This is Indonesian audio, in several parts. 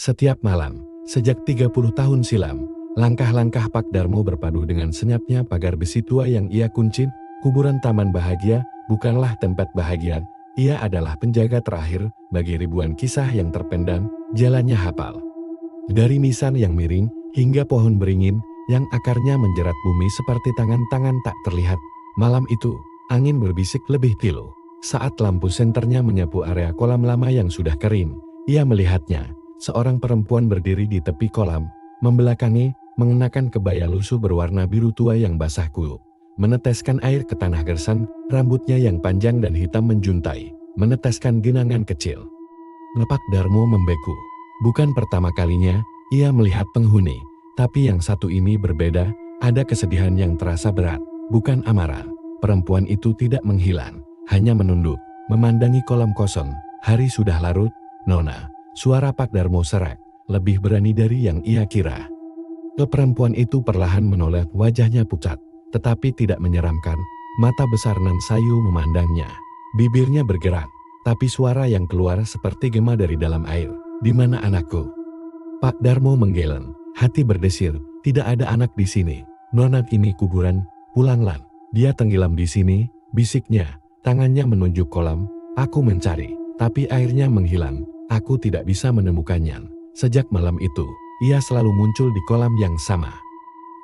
Setiap malam, sejak 30 tahun silam, langkah-langkah Pak Darmo berpadu dengan senyapnya pagar besi tua yang ia kunci. Kuburan Taman Bahagia bukanlah tempat bahagia, ia adalah penjaga terakhir bagi ribuan kisah yang terpendam, jalannya hafal. Dari nisan yang miring hingga pohon beringin yang akarnya menjerat bumi seperti tangan-tangan tak terlihat. Malam itu, angin berbisik lebih pilu. Saat lampu senternya menyapu area kolam lama yang sudah kering, ia melihatnya. Seorang perempuan berdiri di tepi kolam, membelakangi, mengenakan kebaya lusuh berwarna biru tua yang basah kuyup. Meneteskan air ke tanah gersan, rambutnya yang panjang dan hitam menjuntai, meneteskan genangan kecil. Pak Darmo membeku. Bukan pertama kalinya, ia melihat penghuni. Tapi yang satu ini berbeda, ada kesedihan yang terasa berat, bukan amarah. Perempuan itu tidak menghilang, hanya menunduk, memandangi kolam kosong. Hari sudah larut, Nona. Suara Pak Darmo serak, lebih berani dari yang ia kira. Perempuan itu perlahan menoleh, wajahnya pucat, tetapi tidak menyeramkan. Mata besar nan sayu memandangnya. Bibirnya bergerak, tapi suara yang keluar seperti gema dari dalam air. Di mana anakku? Pak Darmo menggeleng, hati berdesir. Tidak ada anak di sini. Nona, ini kuburan. Pulanglah. Dia tenggelam di sini, bisiknya. Tangannya menunjuk kolam. Aku mencari, tapi airnya menghilang. Aku tidak bisa menemukannya. Sejak malam itu, ia selalu muncul di kolam yang sama.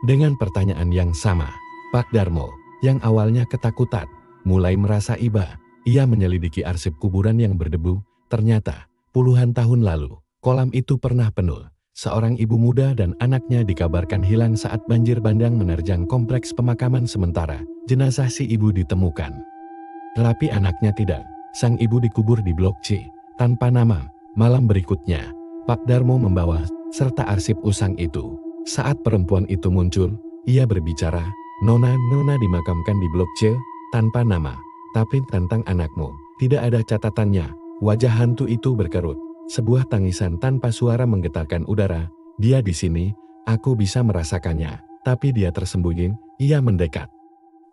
Dengan pertanyaan yang sama, Pak Darmo, yang awalnya ketakutan, mulai merasa iba. Ia menyelidiki arsip kuburan yang berdebu. Ternyata, puluhan tahun lalu, kolam itu pernah penuh. Seorang ibu muda dan anaknya dikabarkan hilang saat banjir bandang menerjang kompleks pemakaman sementara. Jenazah si ibu ditemukan, tapi anaknya tidak. Sang ibu dikubur di Blok C, tanpa nama. Malam berikutnya, Pak Darmo membawa serta arsip usang itu. Saat perempuan itu muncul, ia berbicara, Nona dimakamkan di Blok C, tanpa nama. Tapi tentang anakmu, tidak ada catatannya. Wajah hantu itu berkerut. Sebuah tangisan tanpa suara menggetarkan udara. Dia di sini, aku bisa merasakannya. Tapi dia tersembunyi, ia mendekat.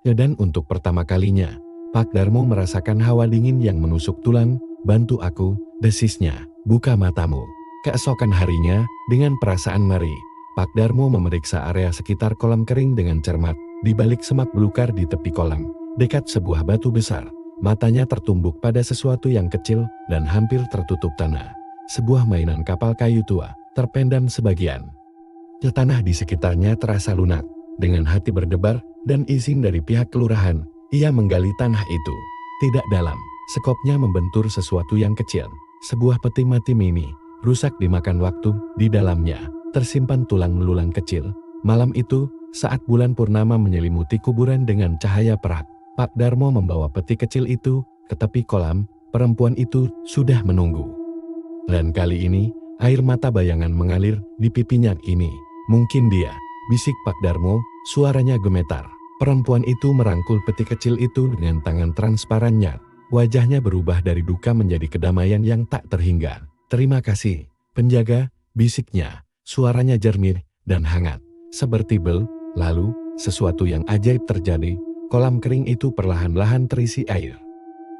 Dan untuk pertama kalinya, Pak Darmo merasakan hawa dingin yang menusuk tulang. Bantu aku, desisnya. Buka matamu. Keesokan harinya, dengan perasaan ngeri, Pak Darmo memeriksa area sekitar kolam kering dengan cermat. Di balik semak belukar di tepi kolam, dekat sebuah batu besar, matanya tertumbuk pada sesuatu yang kecil dan hampir tertutup tanah. Sebuah mainan kapal kayu tua, terpendam sebagian. Tanah di sekitarnya terasa lunak. Dengan hati berdebar dan izin dari pihak kelurahan, ia menggali tanah itu. Tidak dalam, sekopnya membentur sesuatu yang kecil. Sebuah peti mati mini, rusak dimakan waktu. Di dalamnya, tersimpan tulang belulang kecil. Malam itu, saat bulan purnama menyelimuti kuburan dengan cahaya perak, Pak Darmo membawa peti kecil itu ke tepi kolam. Perempuan itu sudah menunggu. Dan kali ini, air mata bayangan mengalir di pipinya. Ini, mungkin dia, bisik Pak Darmo, suaranya gemetar. Perempuan itu merangkul peti kecil itu dengan tangan transparannya. Wajahnya berubah dari duka menjadi kedamaian yang tak terhingga. Terima kasih, penjaga, bisiknya. Suaranya jernih dan hangat, seperti bel. Lalu, sesuatu yang ajaib terjadi. Kolam kering itu perlahan-lahan terisi air.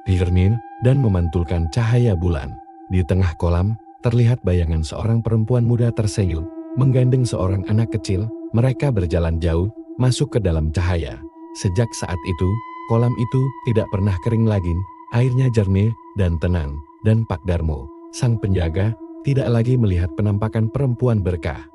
Jernih dan memantulkan cahaya bulan. Di tengah kolam, terlihat bayangan seorang perempuan muda tersenyum, menggandeng seorang anak kecil. Mereka berjalan jauh, masuk ke dalam cahaya. Sejak saat itu, kolam itu tidak pernah kering lagi. Airnya jernih dan tenang, dan Pak Darmo, sang penjaga, tidak lagi melihat penampakan perempuan berkah.